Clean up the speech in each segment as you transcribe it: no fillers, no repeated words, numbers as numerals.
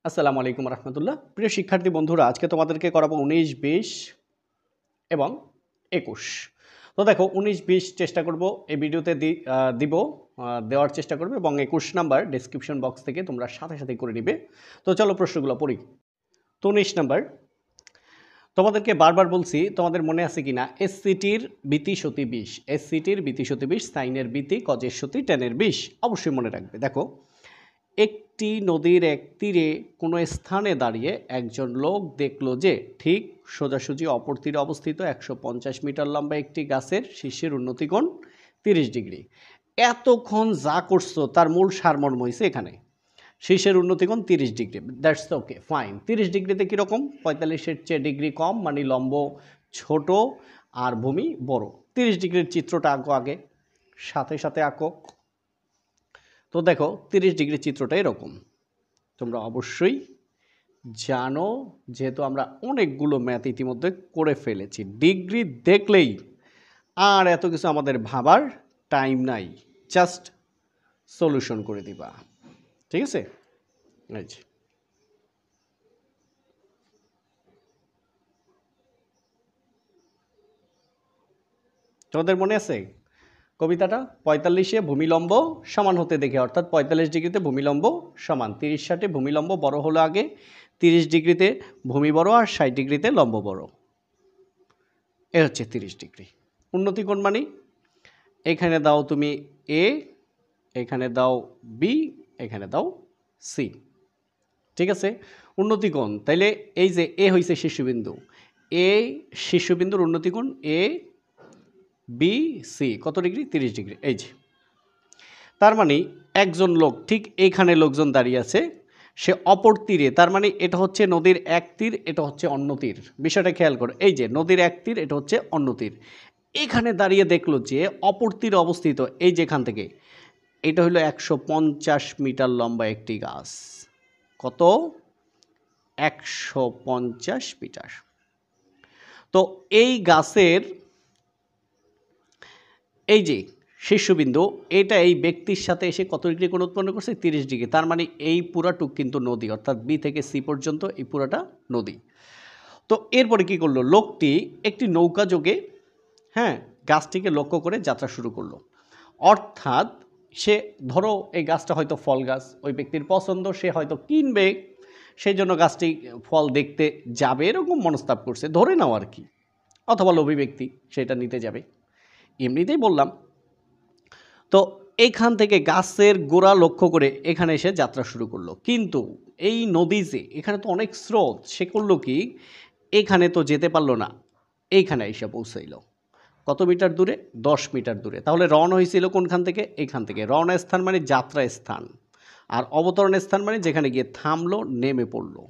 আসসালামু আলাইকুম রহমতুল্লাহ। প্রিয় শিক্ষার্থী বন্ধুরা, আজকে তোমাদেরকে করাবো 19, 20 এবং 21। তো দেখো 19, 20 চেষ্টা করব এই ভিডিওতে দেওয়ার চেষ্টা করবে এবং 21 নাম্বার ডেসক্রিপশন বক্স থেকে তোমরা সাথে সাথে করে নিবে। তো চলো প্রশ্নগুলো পড়ি। তো 19 নাম্বার, তোমাদেরকে বারবার বলছি, তোমাদের মনে আছে কিনা, এসসিটির বিতি সতি 20, এসসিটির বিতি সতি 20, সাইনের বিতি কজের সতি টেনের 20, অবশ্যই মনে রাখবে। দেখো, একটি নদীর এক তীরে কোনো স্থানে দাঁড়িয়ে একজন লোক দেখল যে ঠিক সোজাসুজি অপর তীরে অবস্থিত 150 মিটার লম্বা একটি গাছের শীর্ষের উন্নতিকোণ 30 ডিগ্রি। এতক্ষণ যা করছো তার মূল সারমর্ম হয়েছে এখানে, শীর্ষের উন্নতিকোণ 30 ডিগ্রি। That's okay, fine. 30 ডিগ্রিতে কীরকম? 45-এর চেয়ে ডিগ্রি কম, মানে লম্ব ছোট আর ভূমি বড়। 30 ডিগ্রির চিত্রটা আঁকো আগে, সাথে সাথে আঁকো। তো দেখো 30 ডিগ্রি চিত্রটা এরকম, তোমরা অবশ্যই জানো, যেহেতু আমরা অনেকগুলো ম্যাথ ইতিমধ্যে করে ফেলেছি। ডিগ্রি দেখলেই আর এত কিছু আমাদের ভাবার টাইম নাই, জাস্ট সলিউশন করে দিবা। ঠিক আছে? এই যে তোমাদের মনে আছে কবিতাটা, 45-এ ভূমিলম্ব সমান হতে দেখে, অর্থাৎ 45 ডিগ্রিতে ভূমিলম্ব সমান, 30-60 ভূমিলম্ব বড় হলো আগে, 30 ডিগ্রিতে ভূমি বড় আর 60 ডিগ্রিতে লম্ব বড়। এ হচ্ছে 30 ডিগ্রি। উন্নতিকোণ মানে এখানে দাও তুমি এ, এখানে দাও বি, এখানে দাও সি। ঠিক আছে? উন্নতিকোণ তাইলে এই যে এ হইছে শীর্ষবিন্দু, এ শীর্ষবিন্দুর উন্নতিকোণ এ বি সি কত ডিগ্রি? 30 ডিগ্রি। এই যে তার মানে একজন লোক ঠিক এইখানে লোকজন দাঁড়িয়ে আছে, সে অপর তীরে, তার মানে এটা হচ্ছে নদীর এক তীর, এটা হচ্ছে অন্য তীর। বিষয়টা খেয়াল করো, এই যে নদীর এক তীর, এটা হচ্ছে অন্য তীর। এখানে দাঁড়িয়ে দেখলো যে অপর তীরে অবস্থিত, এই যেখান থেকে, এটা হলো 150 মিটার লম্বা একটি গাছ। কত? 150 মিটার। তো এই গাছের এই যে শীর্ষবিন্দু, এটা এই ব্যক্তির সাথে এসে কত ডিগ্রি কোণ উৎপন্ন করছে? 30 ডিগ্রি। তার মানে এই পুরাটুক কিন্তু নদী, অর্থাৎ বি থেকে সি পর্যন্ত এই পুরাটা নদী। তো এরপরে কি করলো লোকটি? একটি নৌকা যোগে, হ্যাঁ, গাছটিকে লক্ষ্য করে যাত্রা শুরু করলো। অর্থাৎ সে, ধরো এই গাছটা হয়তো ফল গাছ, ওই ব্যক্তির পছন্দ, সে হয়তো কিনবে, সেই জন্য গাছটি ফল দেখতে যাবে, এরকম মনস্তাব করছে, ধরে নাও আর কি। অথবা লোভী ব্যক্তি, সেটা নিতে যাবে, এমনিতেই বললাম। তো এইখান থেকে গাছের গোড়া লক্ষ্য করে এখানে এসে যাত্রা শুরু করলো। কিন্তু এই নদী যে, এখানে তো অনেক স্রোত, সে করলো কি, এখানে তো যেতে পারলো না, এইখানে এসে পৌঁছাইল। কত মিটার দূরে? 10 মিটার দূরে। তাহলে রওনা হয়েছিল কোনখান থেকে? এখান থেকে। রওনা স্থান মানে যাত্রা স্থান, আর অবতরণ স্থান মানে যেখানে গিয়ে থামলো, নেমে পড়লো।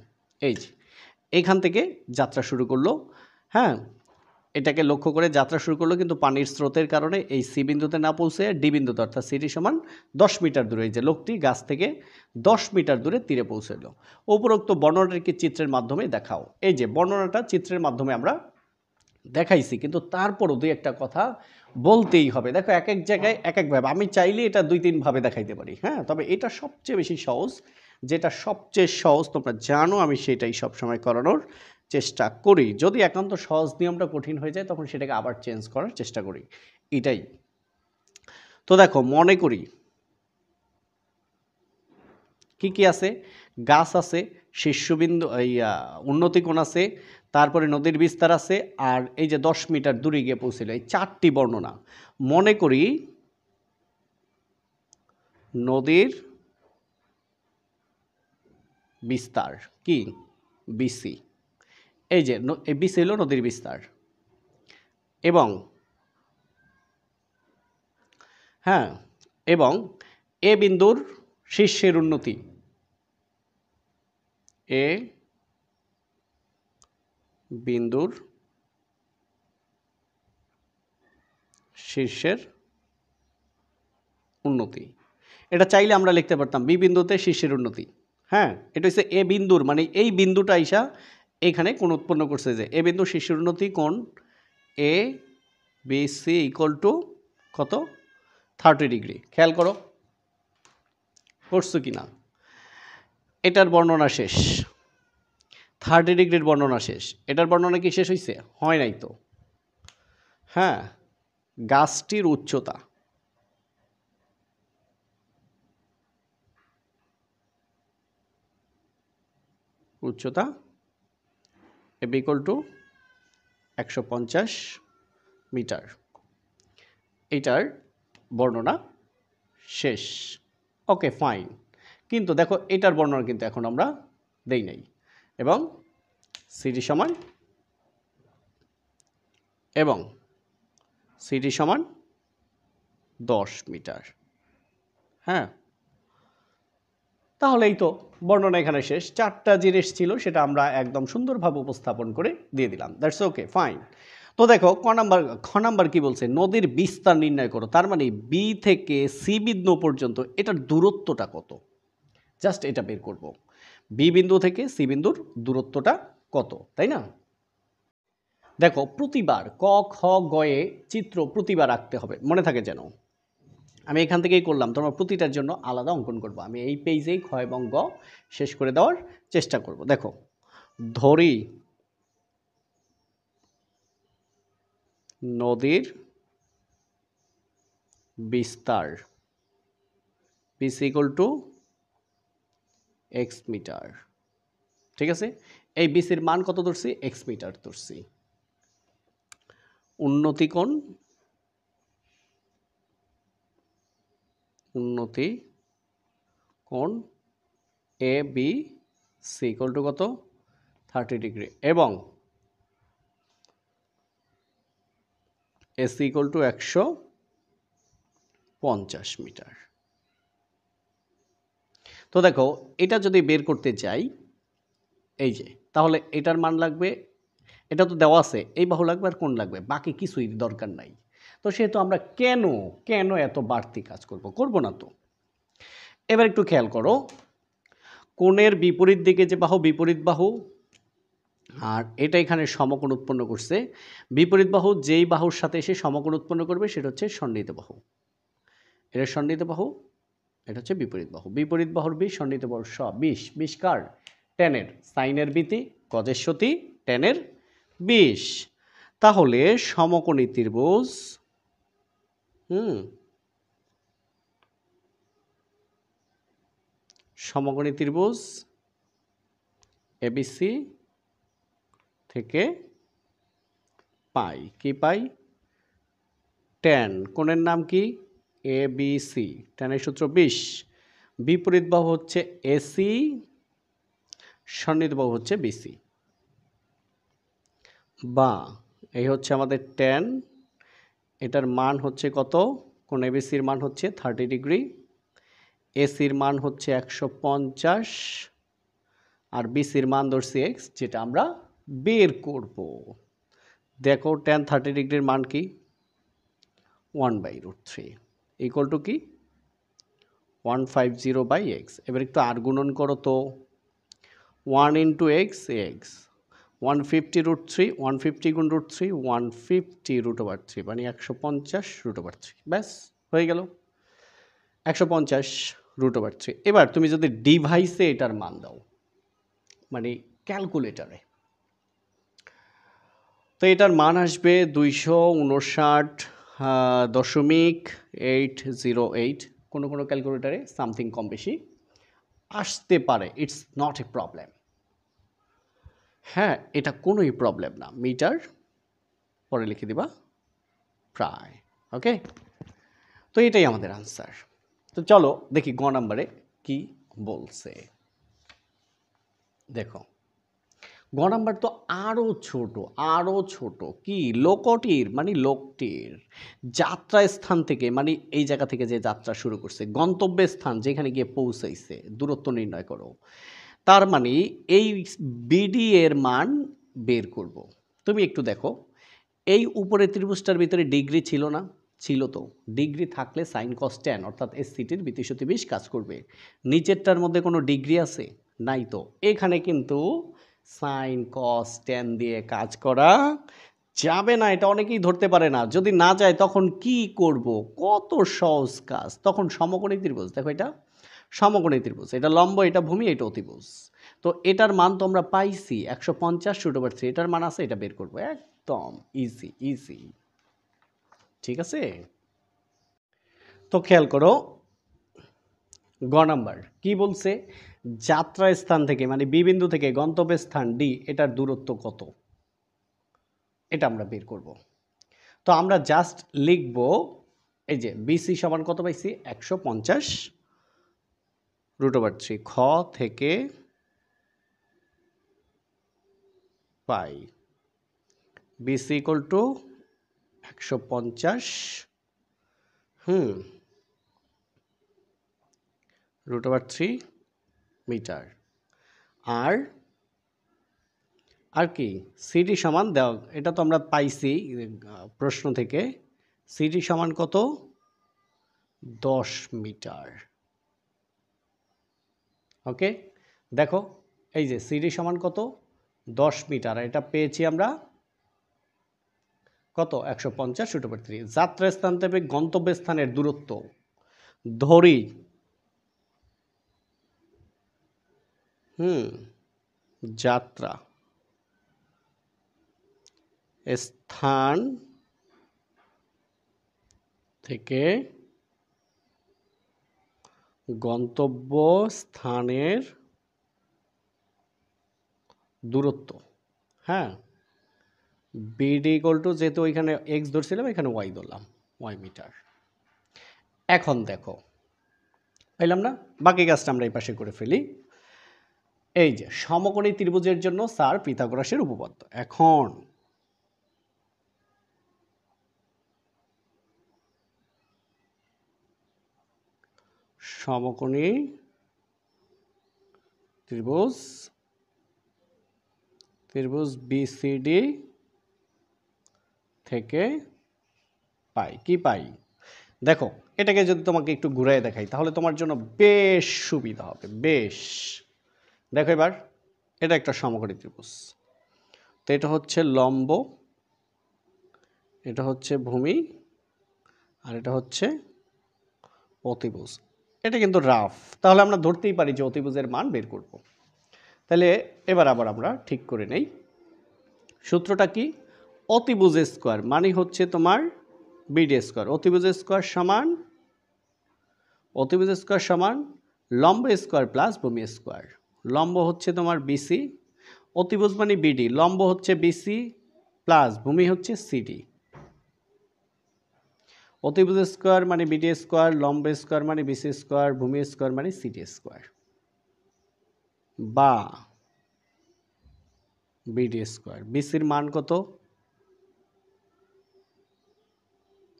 এই যে এইখান থেকে যাত্রা শুরু করলো, হ্যাঁ, এটাকে লক্ষ্য করে যাত্রা শুরু করলো, কিন্তু পানির স্রোতের কারণে এই সি বিন্দুতে না পৌঁছে ডি বিন্দুতে, অর্থাৎ সিটি সমান 10 মিটার দূরে, এই যে লোকটি গাছ থেকে 10 মিটার দূরে তীরে পৌঁছালো। উপরোক্ত বর্ণনাটি চিত্রের মাধ্যমে দেখাও। এই যে বর্ণনাটা চিত্রের মাধ্যমে আমরা দেখাইছি, কিন্তু তারপরও দুই একটা কথা বলতেই হবে। দেখো এক এক জায়গায় এক একভাবে, আমি চাইলে এটা 2-3 ভাবে দেখাইতে পারি, হ্যাঁ, তবে এটা সবচেয়ে বেশি সহজ, যেটা সবচেয়ে সহজ তোমরা জানো, আমি সেটাই সবসময় করানোর চেষ্টা করি। যদি একান্ত সহজ নিয়মটা কঠিন হয়ে যায়, তখন সেটাকে আবার চেঞ্জ করার চেষ্টা করি, এটাই। তো দেখো, মনে করি কি কি আছে? গাছ আছে, শীর্ষবিন্দু, এই উন্নতিকোণ আছে, তারপরে নদীর বিস্তার আছে, আর এই যে 10 মিটার দূরে গিয়ে পৌঁছিল, এই 4টি বর্ণনা। মনে করি নদীর বিস্তার কি? বিসি। এই যে এই বিসি হলো নদীর বিস্তার, এবং হ্যাঁ, এবং এ বিন্দুর শীর্ষের উন্নতি, এ বিন্দুর শীর্ষের উন্নতি। এটা চাইলে আমরা লিখতে পারতাম বি বিন্দুতে শীর্ষের উন্নতি। হ্যাঁ, এটা হচ্ছে এ বিন্দুর, মানে এই বিন্দুটা আইসা এখানে কোণ উৎপন্ন করছে, যে এ বিন্দু শীর্ষের উন্নতি কোণ A B C equal to কত? 30 ডিগ্রি। খেয়াল করো করছো কি না? এটার বর্ণনা শেষ, 30 ডিগ্রির বর্ণনা শেষ। এটার বর্ণনা কি শেষ হয়েছে? হয় নাই তো। হ্যাঁ, গাছটির উচ্চতা, উচ্চতা = 150 মিটার। এটার বর্ণনা শেষ। Okay fine. কিন্তু দেখো এটার বর্ণনা কিন্তু এখন আমরা দেই নাই। এবং সিটি সমান 10 মিটার। হ্যাঁ, তাহলে এই তো বর্ণনা এখানে শেষ। 4টা জিনিস ছিল, সেটা আমরা একদম সুন্দরভাবে উপস্থাপন করে দিয়ে দিলাম। That's okay fine. তো দেখো খ নাম্বার কি বলছে? নদীর বিস্তার নির্ণয় করো। তার মানে বি থেকে সি বিন্দু পর্যন্ত এটার দূরত্বটা কত, জাস্ট এটা বের করব। বি বিন্দু থেকে সি বিন্দুর দূরত্বটা কত, তাই না? দেখো প্রতিবার ক খ গয়ে চিত্র প্রতিবার আঁকতে হবে, মনে থাকে যেন। আমি এখান থেকেই করলাম, তোমরা প্রতিটার জন্য আলাদা অঙ্কন করবো। আমি এই পেজেই খ এবং গ শেষ করে দেওয়ার চেষ্টা করব। দেখো ধরি নদীর বিস্তার বিস ইকুয়াল টু এক্স মিটার। ঠিক আছে, এই বিসির মান কত ধরছি? এক্স মিটার ধরছি। উন্নতি কোণ A B C equal to কত? 30 ডিগ্রি। এবং এসি ইকুয়াল টু 150 মিটার। তো দেখো এটা যদি বের করতে চাই, এই যে, তাহলে এটার মান লাগবে, এটা তো দেওয়া আছে, এই বাহু লাগবে আর কোণ লাগবে, বাকি কিছুই দরকার নাই। তো সেহেতু আমরা কেন এত বাড়তি কাজ করব না তো। এবার একটু খেয়াল করো, কোণের বিপরীত দিকে যে বাহু, বিপরীত বাহু, আর এটা এখানে সমকোণ উৎপন্ন করছে। বিপরীত বাহু যেই বাহুর সাথে এসে সমকোণ উৎপন্ন করবে সেটা হচ্ছে সন্নিহিত বাহু। এটা সন্নিহিত বাহু, এটা হচ্ছে বিপরীত বাহু। বিপরীত বাহুর 20, সন্নিহিত বাহুর 20। 20 কার? টেনের। সাইনের বিতি, কজের সতি, টেনের 20। তাহলে সমকোণী ত্রিভুজ সমকোণী ত্রিভুজ এবিসি থেকে পাই কি পাই? ট্যান। কোণের নাম কি? এবিসি। ট্যানের সূত্র 20। বিপরীত বাহু হচ্ছে এসি, সন্নিহিত বাহু হচ্ছে বিসি। বা এই হচ্ছে আমাদের ট্যান, এটার মান হচ্ছে কত? কোণ এবিসির মান হচ্ছে 30 ডিগ্রি, এসির মান হচ্ছে 150, আর বিসির মান ধরছি এক্স, যেটা আমরা বের করব। দেখো ট্যান 30 ডিগ্রির মান কি? 1/√3 ইকুয়াল টু কি? 150/x। এবার একটু আর গুণন করো তো। 1 ইন্টু এক্স, 150√3, 150 গুণ √3, 150√3, মানে 150√3। ব্যাস হয়ে গেল 150√3। এবার তুমি যদি ডিভাইসে এটার মান দাও, মানে ক্যালকুলেটারে, তো এটার মান আসবে 259.808। কোনো ক্যালকুলেটারে সামথিং কম বেশি আসতে পারে, ইটস নট এ প্রবলেম। হ্যাঁ, এটা কোনোই প্রবলেম না। মিটার পরে লিখে দিবা প্রায়। ওকে, তো এটাই আমাদের আনসার। তো চলো দেখি গ নাম্বারে কি বলছে। দেখো গ নাম্বার তো আরও ছোট। কি? লোকটির, মানে লোকটির যাত্রা স্থান থেকে, মানে এই জায়গা থেকে যে যাত্রা শুরু করছে, গন্তব্যের স্থান যেখানে গিয়ে পৌঁছাইছে, দূরত্ব নির্ণয় করো। তার মানে এই বিডি এর মান বের করব। তুমি একটু দেখো, এই উপরে ত্রিভুজটার ভিতরে ডিগ্রি ছিল না? ছিল তো। ডিগ্রি থাকলে সাইন কস ট্যান, অর্থাৎ এসসিটির বিতিশতি 20 কাজ করবে। নিচেরটার মধ্যে কোনো ডিগ্রি আছে? নাই তো। এখানে কিন্তু সাইন কস ট্যান দিয়ে কাজ করা যাবে না, এটা অনেকেই ধরতে পারে না। যদি না যায় তখন কি করব? কত সহজ কাজ। তখন সমকোণী ত্রিভুজ, দেখো এটা সমকোণী ত্রিভুজ, এটা লম্ব, এটা ভূমি, এটা অতিভুজ। তো এটার মান তো আমরা পাইছি 150√3, এটার মান আছে, এটা বের করবো, একদম ইজি ইজি। ঠিক আছে, তো খেয়াল করো গ নাম্বার কি বলছে, যাত্রা স্থান থেকে মানে বি বিন্দু থেকে গন্তব্য স্থান ডি এটার দূরত্ব কত, এটা আমরা বের করব। তো আমরা জাস্ট লিখব, এই যে বিসি সমান কত পাইছি 150√3, খ থেকে পাই, বিসি ইকুয়াল টু 150 √3 মিটার। আর কি সিডি সমান দেওয়া, এটা তো আমরা পাইছি প্রশ্ন থেকে, সিডি সমান কত 10 মিটার। ওকে, দেখো এই যে সিডি সমান কত 10 মিটার, এটা পেয়েছি আমরা কত 150√3। যাত্রা স্থান থেকে গন্তব্য স্থানের দূরত্ব ধরি যাত্রা স্থান থেকে গন্তব্য স্থানের দূরত্ব, হ্যাঁ, বিডি ইকুয়াল টু, যেহেতু ওইখানে এক্স ধরছিলাম এখানে ওয়াই ধরলাম, ওয়াই মিটার। এখন দেখো পাইলাম না, বাকি কাজটা আমরা এই পাশে করে ফেলি। এই যে সমকোণী ত্রিভুজের জন্য স্যার পিথাগোরাসের উপপাদ্য, এখন সমকোণী ত্রিভুজ বিসিডি থেকে পাই, কি পাই দেখো, এটাকে যদি তোমাকে একটু ঘুরাই দেখাই তাহলে তোমার জন্য বেশ সুবিধা হবে, বেশ। দেখো এবার এটা একটা সমকোণী ত্রিভুজ, তো এটা হচ্ছে লম্ব, এটা হচ্ছে ভূমি, আর এটা হচ্ছে অতিভুজ। এটা কিন্তু রাফ, তাহলে আমরা ধরতেই পারি যে অতিভুজের মান বের করব। তাহলে এবার আবার আমরা ঠিক করে নেই, সূত্রটা কি, অতিভুজ স্কোয়ার মানে হচ্ছে তোমার বিডি স্কোয়ার, অতিভুজ স্কোয়ার সমান লম্ব স্কোয়ার প্লাস ভূমি স্কোয়ার। লম্ব হচ্ছে তোমার বিসি, অতিভুজ মানে বিডি, লম্ব হচ্ছে বিসি প্লাস ভূমি হচ্ছে সিডি। অতিভুজ স্কোয়ার মানে বিডি স্কোয়ার, লম্ব স্কোয়ার মানে বিসি স্কোয়ার, ভূমি স্কোয়ার মানে সিডি স্কোয়ার বা বিডি স্কোয়ার। বিসির মান কত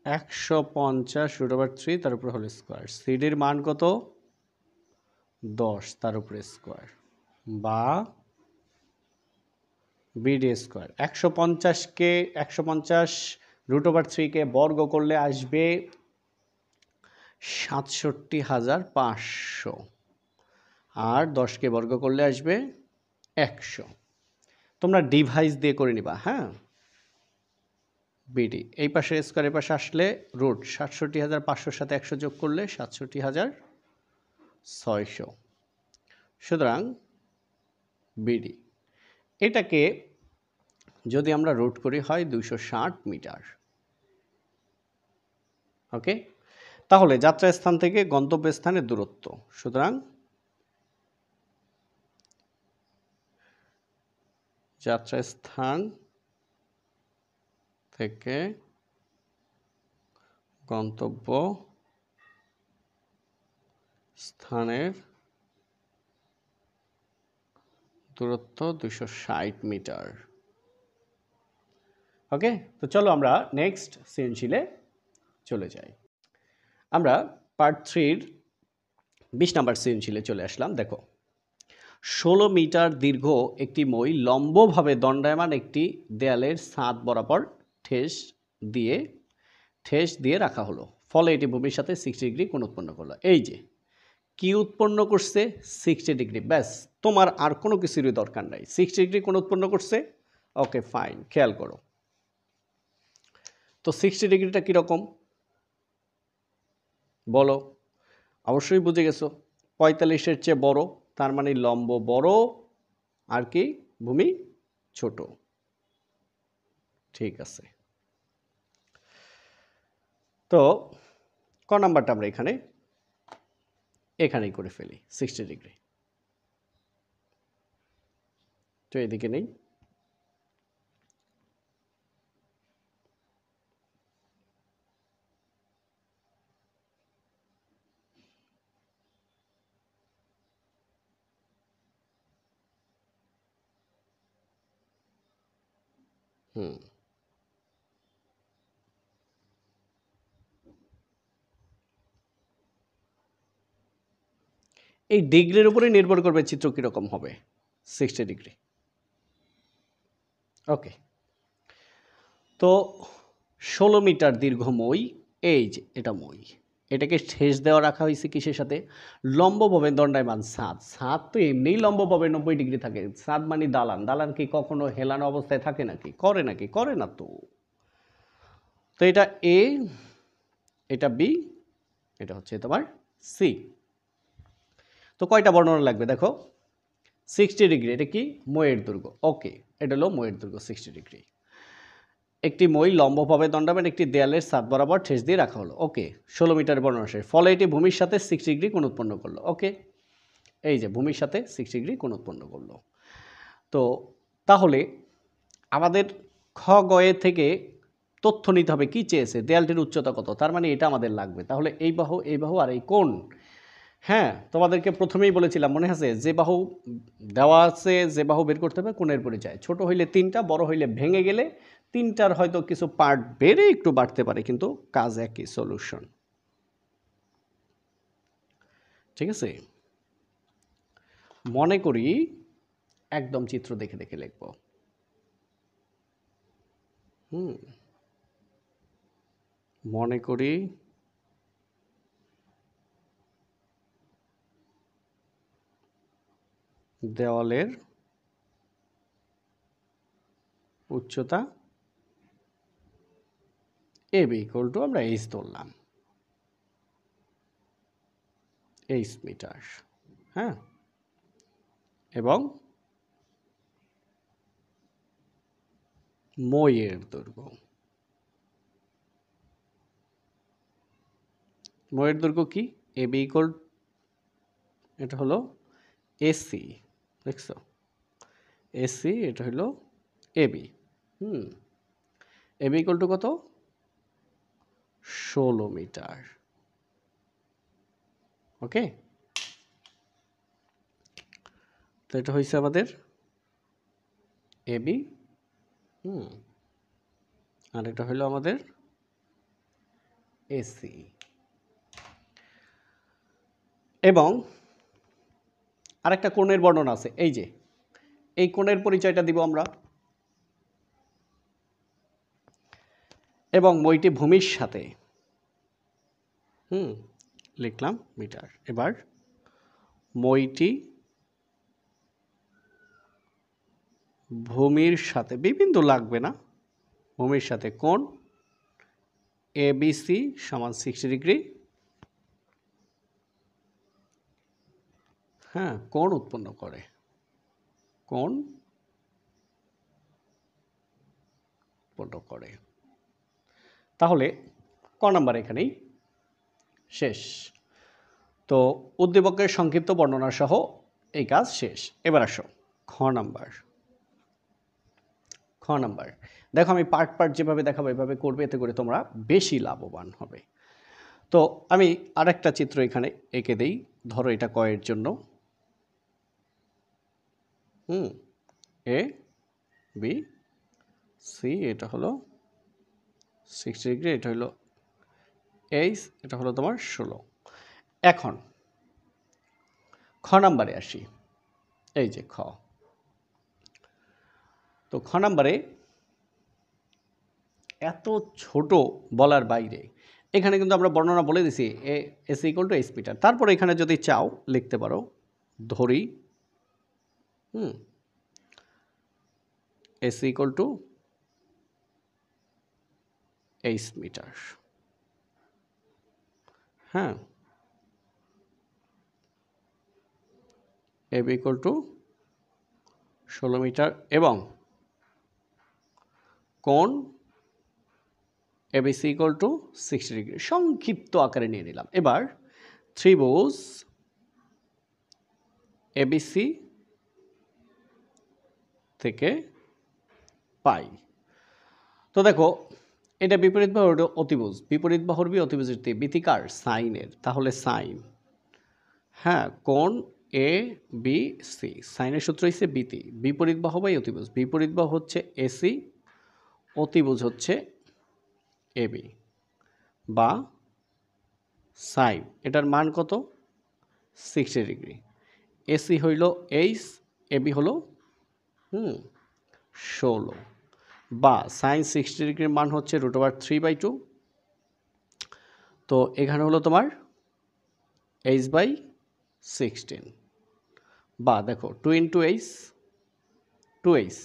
150√3, তার উপরে হোল স্কোয়ার। সিডির মান কত 10, তার উপরে স্কোয়ার বা বিডি স্কোয়ার। 150√3 বর্গ করলে আসবে 67,500, আর 10কে বর্গ করলে আসবে 100। তোমরা ডিভাইস দিয়ে করে নিবা, হ্যাঁ। বিডি এই পাশে স্কোয়ার, এই পাশে আসলে রুট, 67,500 সাথে 100 যোগ করলে 67,600। সুতরাং বিডি এটাকে যদি আমরা রুট করি হয় 260 মিটার। ওকে, তাহলে যাত্রা স্থান থেকে গন্তব্য স্থানের দূরত্ব, সুতরাং যাত্রা স্থান থেকে গন্তব্য স্থানের দূরত্ব 260 মিটার। ওকে, তো চলো আমরা নেক্সট সৃজনশীলে চলে যাই। আমরা পার্ট 3-র 20 নম্বর সৃজনশীলে চলে আসলাম। দেখো 16 মিটার দীর্ঘ একটি মই লম্বভাবে দণ্ডায়মান একটি দেয়ালের ছাদ বরাবর ঠেস দিয়ে রাখা হলো, ফলে এটি ভূমির সাথে 60 ডিগ্রি কোণ উৎপন্ন করলো। এই যে কি উৎপন্ন করছে 60 ডিগ্রি, ব্যাস, তোমার আর কোনো কিছুরই দরকার নাই, 60 ডিগ্রি কোণ উৎপন্ন করছে। ওকে ফাইন, খেয়াল করো তো 60 ডিগ্রিটা কীরকম বলো, অবশ্যই বুঝে গেছো। 45-এর চেয়ে বড়, তার মানে লম্ব বড় আর কি ভূমি ছোট। ঠিক আছে, তো ক নাম্বারটা আমরা এখানেই করে ফেলি 60 ডিগ্রি। তো এদিকে নেই, হুম, এই ডিগ্রির উপরে নির্ভর করবে চিত্র কীরকম হবে। 60 ডিগ্রি, ওকে। তো 16 মিটার দীর্ঘ মই, এই যে এটা মই, এটাকে ঠেস দেওয়া রাখা হয়েছে কিসের সাথে, লম্বভাবে দণ্ডায়মান ছাদ। ছাদ তো এমনিই লম্বভাবে 90 ডিগ্রি থাকে, ছাদ মানে দালান, দালান কি কখনো হেলানো অবস্থায় থাকে নাকি, করে না তো। তো এটা এ, এটা বি, এটা হচ্ছে তোমার সি। তো কয়টা বর্ণনা লাগবে দেখো, 60 ডিগ্রি এটা কি মইয়ের দৈর্ঘ্য, ওকে, এটা হলো মইয়ের দৈর্ঘ্য 60 ডিগ্রি। একটি মই লম্বভাবে দণ্ডায়মান একটি দেয়ালের ছাদ বরাবর ঠেস দিয়ে রাখা হলো, ওকে। 16 মিটার বর্ণনা শেষ। ফলে এটি ভূমির সাথে 60 ডিগ্রি কোণ উৎপন্ন করলো, ওকে। এই যে ভূমির সাথে 60 ডিগ্রি কোণ উৎপন্ন করলো। তো তাহলে আমাদের খ গয়ে থেকে তথ্য নিতে হবে, কি চেয়েছে, দেয়ালটির উচ্চতা কত, তার মানে এটা আমাদের লাগবে। তাহলে এই বাহু আর এই কোণ, হ্যাঁ তোমাদেরকে প্রথমেই বলেছিলাম মনে আছে, যে বাহু দেওয়া আছে যে বাহু বের করতে হবে কোণের পরিচয়, ছোট হইলে 3টা, বড় হইলে ভেঙে গেলে 3টার হয়তো কিছু পার্ট বেড়ে একটু বাড়তে পারে, কিন্তু কাজ একই, সলিউশন। ঠিক আছে, মনে করি একদম চিত্র দেখে দেখে লিখব। মনে করি দেওয়ালের উচ্চতা এ বি ইকুয়াল টু, আমরা এইচ ধরলাম, 8 মিটার, হ্যাঁ, এবং মইয়ের দৈর্ঘ্য, মইয়ের দৈর্ঘ্য কি, এ বি ইকুয়াল, এটা হলো এসি, দেখছো, এসি, এটা হলো এবি, এবি ইকুয়াল টু কত, 16 মিটার, ওকে। তো এটা হয়েছে আমাদের এবি, আর এটা হলো আমাদের এসি। এবং আরেকটা কোণের বর্ণনা আছে, এই যে এই কোণের পরিচয়টা দিব আমরা, এবং মইটি ভূমির সাথে, লিখলাম মিটার। এবার মইটি ভূমির সাথে, বিবিন্দু লাগবে না, ভূমির সাথে কোণ এবিসি সমান 60 ডিগ্রি, হ্যাঁ, কোণ উৎপন্ন করে, কোণ উৎপন্ন করে। তাহলে ক নাম্বার এখানেই শেষ। তো উদ্দীপকের সংক্ষিপ্ত বর্ণনা সহ এই কাজ শেষ। এবার আসো খ নাম্বার। দেখো আমি পার্ট পার্ট যেভাবে দেখাবো এভাবে করবে, এতে করে তোমরা বেশি লাভবান হবে। তো আমি আরেকটা চিত্র এখানে এঁকে দেই, ধরো এটা কয়ের জন্য, এ বি সি, এটা হলো 60 ডিগ্রি, এটা হলো এইচ, এটা হলো তোমার 16। এখন খ নাম্বারে আসি, এই যে খ। তো খ নাম্বারে এত ছোট বলার বাইরে এখানে কিন্তু আমরা বর্ণনা বলে দিছি, S equal to H metre. তারপরে এখানে যদি চাও লিখতে পারো, ধরি S equal to H metre, হ্যাঁ। AB ইকুয়াল টু 16 মিটার এবং কোণ ABC ইকুয়াল টু 60 ডিগ্রি সংক্ষিপ্ত আকারে নিয়ে নিলাম। এবার ত্রিভুজ ABC থেকে পাই। তো দেখো এটা বিপরীত বাহু, এটা অতিভুজ, বিপরীত বাহুর অতিভুজের বৃত্তিকার সাইনের, তাহলে সাইন, হ্যাঁ, কোণ ABC, সাইনের সূত্র হচ্ছে বিতি, বিপরীত বাহু বাই অতিভুজ, বিপরীত বাহু হচ্ছে AC, অতিভুজ হচ্ছে AB বা সাইন, এটার মান কত 60 ডিগ্রি, AC হইল H, AB হলো 16, বা সাইন 60 ডিগ্রির মান হচ্ছে √3/2। তো এখানে হলো তোমার H/16, বা দেখো 2 × H 2H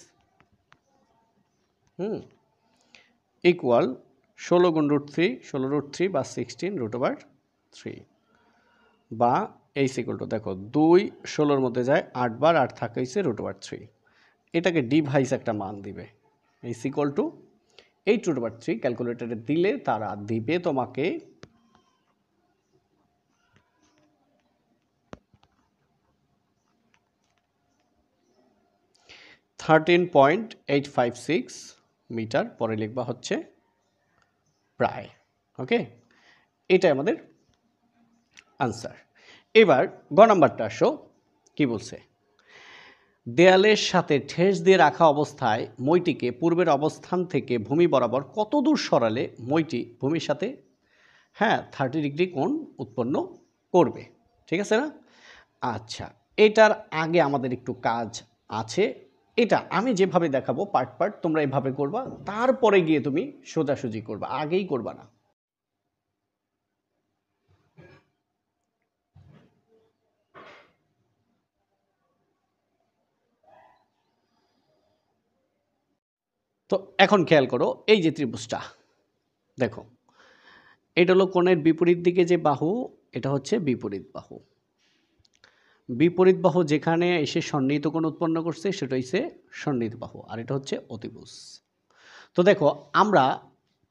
ইকুয়াল 16 × √3, 16√3 বা 16 √3, বা H ইকুয়াল টু দেখো 2 16-র মধ্যে যায় 8 বার, 8 থাকে হচ্ছে √3, এটাকে ডিভাইস একটা মান দিবে। H ইকুয়াল টু 8√3 ক্যালকুলেটরে দিলে তারা দিবে তোমাকে 13.856 মিটার, পরে লিখবা হচ্ছে প্রায়। ওকে, এটাই আমাদের আনসার। এবার গ নাম্বারটা আসো, কি বলছে, দেয়ালের সাথে ঠেস দিয়ে রাখা অবস্থায় মইটিকে পূর্বের অবস্থান থেকে ভূমি বরাবর কত দূর সরালে মইটি ভূমির সাথে 30 ডিগ্রি কোণ উৎপন্ন করবে। ঠিক আছে না? আচ্ছা, এটার আগে আমাদের একটু কাজ আছে, এটা আমি যেভাবে দেখাবো পার্ট পার্ট তোমরা এভাবে করবা, তারপরে গিয়ে তুমি সোজাসুজি করবা, আগেই করবা না। তো এখন খেয়াল করো, এই যে ত্রিভুজটা দেখো, এটা হলো কোণের বিপরীত দিকে যে বাহু, এটা হচ্ছে বিপরীত বাহু, বিপরীত বাহু যেখানে এসে সন্নিহিত কোণ উৎপন্ন করছে সেটা হচ্ছে সন্নিহিত বাহু, আর এটা হচ্ছে অতিভুজ। তো দেখো আমরা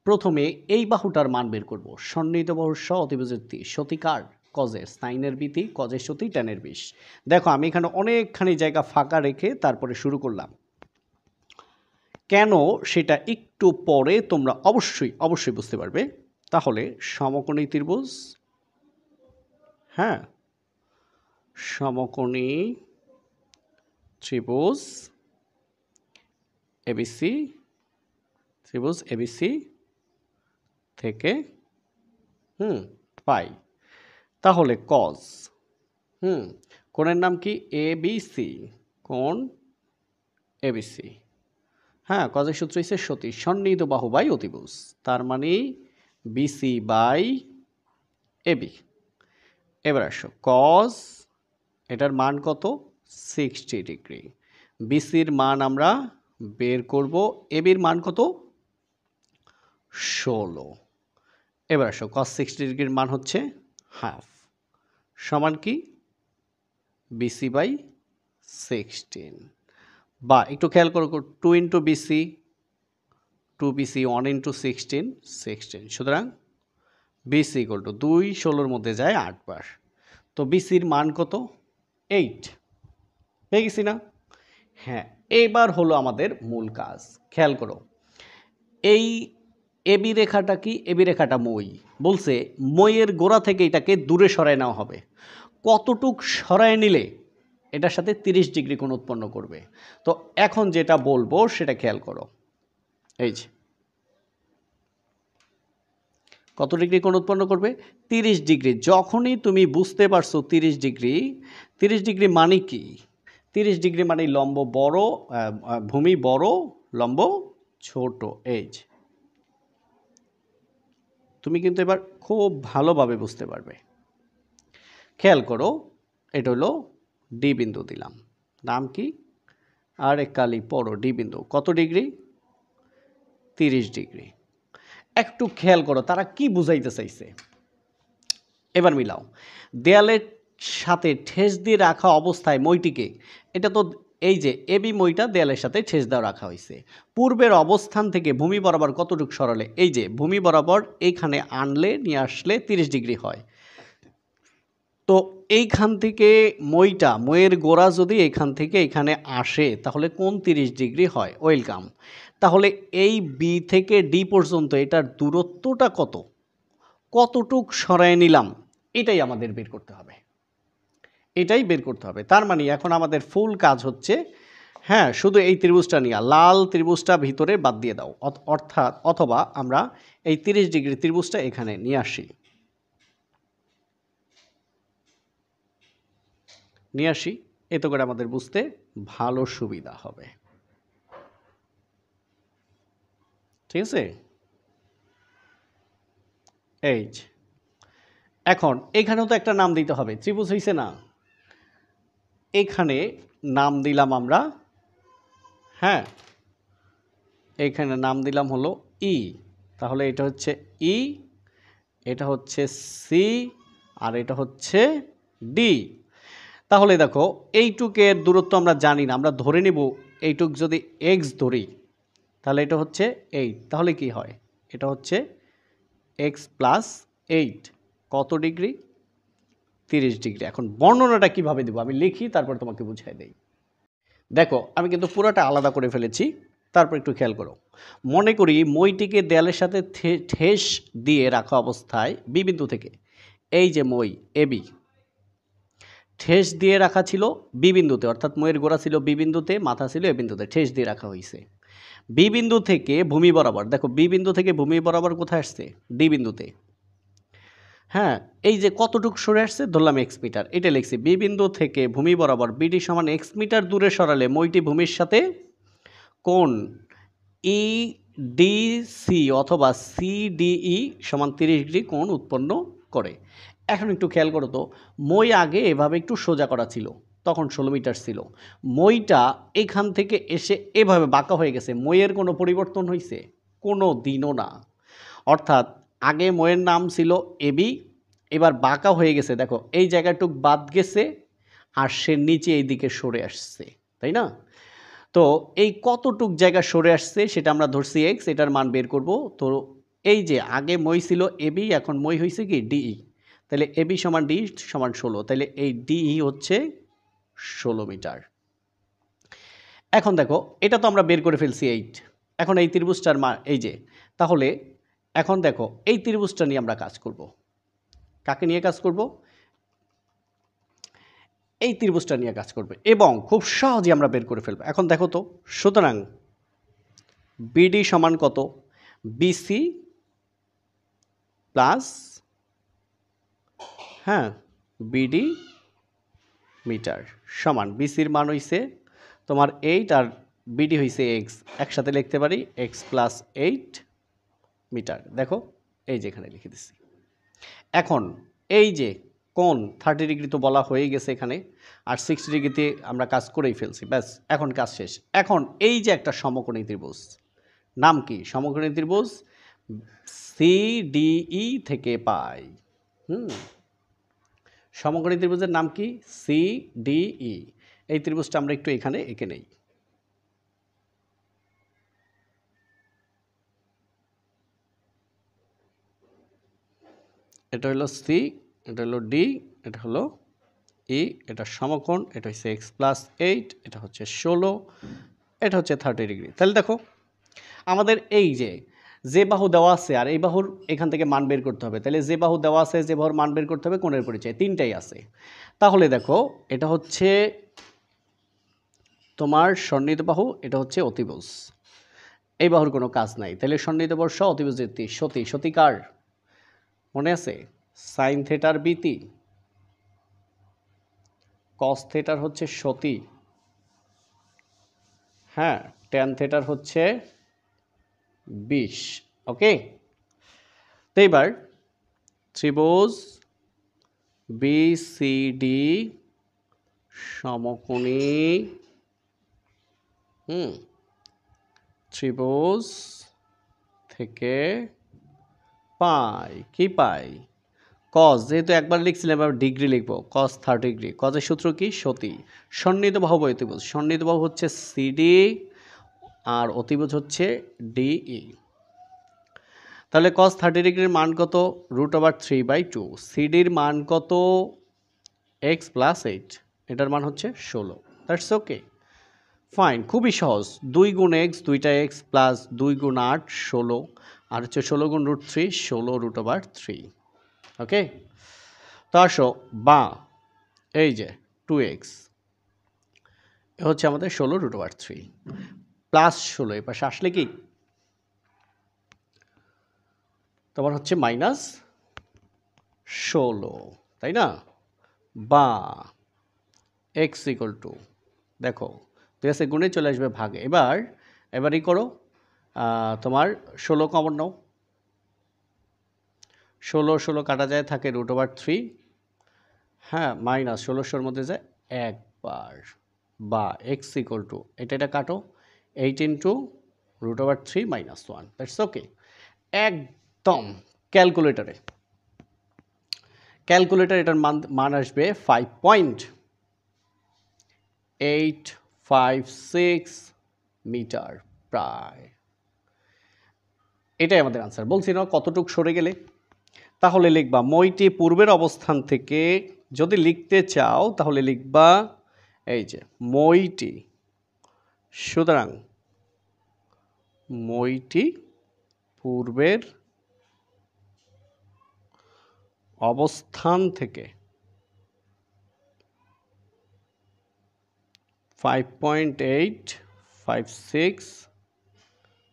প্রথমে এই বাহুটার মান বের করব, সন্নিহিত বাহুর সহ অতিভুজের সতিকার কজের, সাইনের বিতি, কজের সতি, ট্যানের 20। দেখো আমি এখানে অনেকখানি জায়গা ফাঁকা রেখে তারপরে শুরু করলাম, কেন সেটা একটু পরে তোমরা অবশ্যই বুঝতে পারবে। তাহলে সমকোণী ত্রিভুজ, সমকোণী ত্রিভুজ এবিসি, ত্রিভুজ এবিসি থেকে পাই, তাহলে কজ, কোণের নাম কি এবিসি, কোণ এবিসি, কজের সূত্র হচ্ছে সতী, সন্নিহিত বাহু বাই অতিভুজ, তার মানে বিসি বাই এবি। এবার আসো কজ, এটার মান কত 60 ডিগ্রি, বিসির মান আমরা বের করব, এবির মান কত 16। এবার আসো কজ 60 ডিগ্রির মান হচ্ছে হাফ, সমান কি বিসি বাই 16, বা একটু খেয়াল করো 2 × বিসি, 2bc 1 × 16, 16, সুতরাং বিসি ইকুয়াল টু 2 16-র মধ্যে যায় 8 বার, তো বিসির মান কত 8, পেয়ে গেছি না? এবার হলো আমাদের মূল কাজ, খেয়াল করো এই এবি রেখাটা কি, এবি রেখাটা মই, বলছে মইয়ের গোড়া থেকে এটাকে দূরে সরায় নেওয়া হবে, কতটুক সরায় নিলে এটার সাথে 30 ডিগ্রি কোণ উৎপন্ন করবে। তো এখন যেটা বলবো সেটা খেয়াল করো, এই যে কত ডিগ্রি কোণ উৎপন্ন করবে 30 ডিগ্রি। যখনই তুমি বুঝতে পারছো 30 ডিগ্রি, 30 ডিগ্রি মানে কি, 30 ডিগ্রি মানে লম্ব বড়, ভূমি বড়, লম্ব ছোট, এই যে তুমি কিন্তু এবার খুব ভালোভাবে বুঝতে পারবে। খেয়াল করো, এটা হলো ডি বিন্দু দিলাম, নাম কি, আর এক কালি পড়ো, ডি বিন্দু কত ডিগ্রি 30 ডিগ্রি। একটু খেয়াল করো তারা কি বুঝাইতে চাইছে, এবার মিলাও, দেয়ালের সাথে ঠেস দিয়ে রাখা অবস্থায় মইটিকে, এটা তো এই যে এবি মইটা দেয়ালের সাথে ঠেস দেওয়া রাখা হয়েছে, পূর্বের অবস্থান থেকে ভূমি বরাবর কতটুকু সরালে, এই যে ভূমি বরাবর এইখানে আনলে নিয়ে আসলে 30 ডিগ্রি হয়। তো এইখান থেকে মইয়ের গোড়া যদি এইখান থেকে এখানে আসে তাহলে কোন 30 ডিগ্রি হয়? ওয়েলকাম। তাহলে এই বি থেকে ডি পর্যন্ত এটার দূরত্বটা কতটুক সরায় নিলাম, এটাই আমাদের বের করতে হবে, এটাই বের করতে হবে। তার মানে এখন আমাদের ফুল কাজ হচ্ছে, হ্যাঁ, শুধু এই ত্রিভুজটা নিয়ে লাল ত্রিভুজটা ভিতরে বাদ দিয়ে দাও, অর্থাৎ অথবা আমরা এই 30 ডিগ্রি ত্রিভুজটা এখানে নিয়ে আসি, এতে করে আমাদের বুঝতে ভালো সুবিধা হবে। ঠিক আছে, এই যে এখন এখানেও তো একটা নাম দিতে হবে, ত্রিভুজ হয়েছে না, এখানে নাম দিলাম আমরা, হ্যাঁ, এখানে নাম দিলাম হলো ই, তাহলে এটা হচ্ছে ই, এটা হচ্ছে সি, আর এটা হচ্ছে ডি। তাহলে দেখো এইটুকের দূরত্ব আমরা জানি না, আমরা ধরে নেব এইটুক যদি এক্স ধরি তাহলে এটা হচ্ছে 8, তাহলে কি হয়, এটা হচ্ছে এক্স প্লাস 8, কত ডিগ্রি? 30 ডিগ্রি। এখন বর্ণনাটা কিভাবে দেবো আমি লিখি, তারপর তোমাকে বুঝাই দেই। দেখো আমি কিন্তু পুরোটা আলাদা করে ফেলেছি, তারপর একটু খেয়াল করো। মনে করি মইটিকে দেয়ালের সাথে ঠেস দিয়ে রাখা অবস্থায় বি বিন্দু থেকে, এই যে মই এবি ঠেস দিয়ে রাখা ছিল বি বিন্দুতে, অর্থাৎ মইয়ের গোড়া ছিল বি বিন্দুতে, মাথা ছিল এ বিন্দুতে, ঠেস দিয়ে রাখা হয়েছে। বি বিন্দু থেকে ভূমি বরাবর, দেখো বি বিন্দু থেকে ভূমি বরাবর কোথায় আসছে? ডি বিন্দুতে। হ্যাঁ, এই যে কতটুকু সরে আসছে ধরলাম এক্স মিটার, এটা লিখছি বি বিন্দু থেকে ভূমি বরাবর বিডি সমান এক্স মিটার দূরে সরালে মইটি ভূমির সাথে কোণ ই ডিসি অথবা সিডিই সমান 30 ডিগ্রি কোণ উৎপন্ন করে। এখন একটু খেয়াল করো তো, মই আগে এভাবে একটু সোজা করা ছিল, তখন 16 মিটার ছিল, মইটা এখান থেকে এসে এভাবে বাঁকা হয়ে গেছে, মইয়ের কোনো পরিবর্তন হয়েছে? কোনো দিনও না। অর্থাৎ আগে মইয়ের নাম ছিল এবি, এবার বাঁকা হয়ে গেছে, দেখো এই জায়গাটুক বাদ গেছে আর সে নিচে এই দিকে সরে আসছে, তাই না? তো এই কতটুক জায়গা সরে আসছে সেটা আমরা ধরছি এক্স, এটার মান বের করব। তো এই যে আগে মই ছিল এবি, এখন মই হয়েছে কি ডিই, তাহলে এবি সমান ডি সমান 16, তাহলে এই ডিই হচ্ছে 16 মিটার। এখন দেখো এটা তো আমরা বের করে ফেলছি 8, এখন এই ত্রিভুজটার মান এই যে, তাহলে এখন দেখো এই ত্রিভুজটা নিয়ে আমরা কাজ করব। কাকে নিয়ে কাজ করব? এই ত্রিভুজটা নিয়ে কাজ করবে এবং খুব সহজে আমরা বের করে ফেলবো। এখন দেখো তো, সুতরাং বিডি সমান কত? বিসি প্লাস, হ্যাঁ, বিডি মিটার সমান, বিসির মান হইছে তোমার 8 আর বিডি হইছে এক্স, একসাথে লিখতে পারি এক্স প্লাস 8 মিটার। দেখো এই যে এখানে লিখে দিচ্ছি। এখন এই যে কোণ 30 ডিগ্রি তো বলা হয়ে গেছে এখানে, আর 60 ডিগ্রিতে আমরা কাজ করেই ফেলছি, ব্যাস এখন কাজ শেষ। এখন এই যে একটা সমকোণী ত্রিভুজ, নাম কি? সমকোণী ত্রিভুজ সিডিই থেকে পাই। সমকোণী ত্রিভুজের নাম কি? সিডিই। এই ত্রিভুজটা আমরা একটু এখানে এঁকে নেই। এটা হলো সি, এটা হলো ডি, এটা হলো ই, এটা সমকোণ, এটা হচ্ছে এক্স প্লাস 8, এটা হচ্ছে 16, এটা হচ্ছে 30 ডিগ্রি। তাহলে দেখো আমাদের এই যে বাহু দেওয়া আছে আর এই বাহুর এখান থেকে মান বের করতে হবে, তাহলে যে বাহু দেওয়া আছে যে বাহুর মান বের করতে হবে, কোণের পরিচয়, তিনটাই আছে। তাহলে দেখো এটা হচ্ছে তোমার সন্নিহিত বাহু, এটা হচ্ছে অতিভুজ, এই বাহুর কোনো কাজ নাই, তাহলে সন্নিহিত বর্ষ অতিভুজের সতী, সতী কার মনে আছে? সাইন থেটার বিতি, কস থেটার হচ্ছে সতী, হ্যাঁ, ট্যান থেটার হচ্ছে 20। ওকে, তো এবার ত্রিভুজ বিসিডি সমকোণী ত্রিভুজ থেকে পাই কি? পাই কজ যেহেতু একবার লিখছিলাম এবার ডিগ্রি লিখবো, কজ 30 ডিগ্রি। কজের সূত্র কি? সতী। সন্নিহিত বাহু অতিভুজ, সন্নিহিত বাহু হচ্ছে সিডি আর অতিভুজ হচ্ছে ডিই। তাহলে কজ 30 ডিগ্রির মান কত? √3/2। সিডির মান কত? x + 8, এটার মান হচ্ছে 16। দ্যাটস ওকে, ফাইন, খুবই সহজ। 2 গুণ x, দুইটা x প্লাস 2 গুণ 8 16, আর হচ্ছে 16 গুণ √3 16√3। ওকে, তো আসো বা এই যে 2x এ হচ্ছে আমাদের 16√3 প্লাস 16 এই পাশে আসলে কি তোমার হচ্ছে -16, তাই না? বা x = দেখো 2 আছে গুণে চলে আসবে ভাগে। এবারই করো, তোমার 16 কমন নাও, 16 কাটা যায়, থাকে √3, হ্যাঁ, -16 মধ্যে যায় একবার, বা x = এটা কাটো 8 × √3 - 1। দ্যাটস ওকে, একদম ক্যালকুলেটরে এটার মান আসবে 5.856 মিটার প্রায়। এটাই আমাদের আনসার। বলছি না কতটুক সরে গেলে? তাহলে লিখবা মইটি পূর্বের অবস্থান থেকে, যদি লিখতে চাও তাহলে লিখবা এই যে মইটি, সুতরাং মইটি পূর্বের অবস্থান থেকে 5.856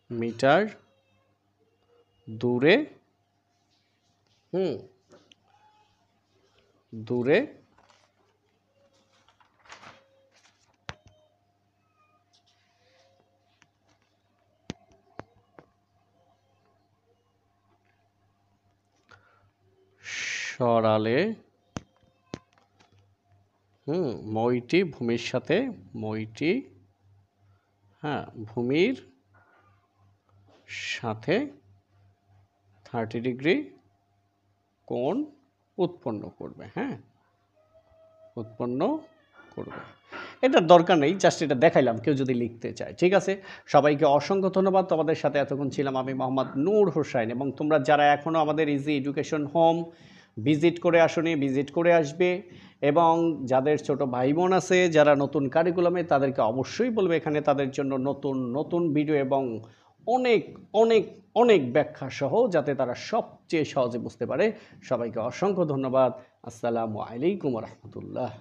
মিটার দূরে সরালে মইটি ভূমির সাথে, ভূমির সাথে 30 ডিগ্রি কোণ উৎপন্ন করবে। উৎপন্ন করবে। এটার দরকার নেই, জাস্ট এটা দেখাইলাম কেউ যদি লিখতে চায়। ঠিক আছে, সবাইকে অসংখ্য ধন্যবাদ। তোমাদের সাথে এতক্ষণ ছিলাম আমি মোহাম্মদ নূর হোসাইন, এবং তোমরা যারা এখনও আমাদের ইজি এডুকেশন হোম ভিজিট করে আসোনি, ভিজিট করে আসবে, এবং যাদের ছোট ভাই বোন আছে যারা নতুন কারিকুলামে, তাদেরকে অবশ্যই বলবে এখানে তাদের জন্য নতুন নতুন ভিডিও এবং অনেক অনেক অনেক ব্যাখ্যা সহ, যাতে তারা সবচেয়ে সহজে বুঝতে পারে। সবাইকে অসংখ্য ধন্যবাদ। আসসালামু আলাইকুম ওয়া রাহমাতুল্লাহ।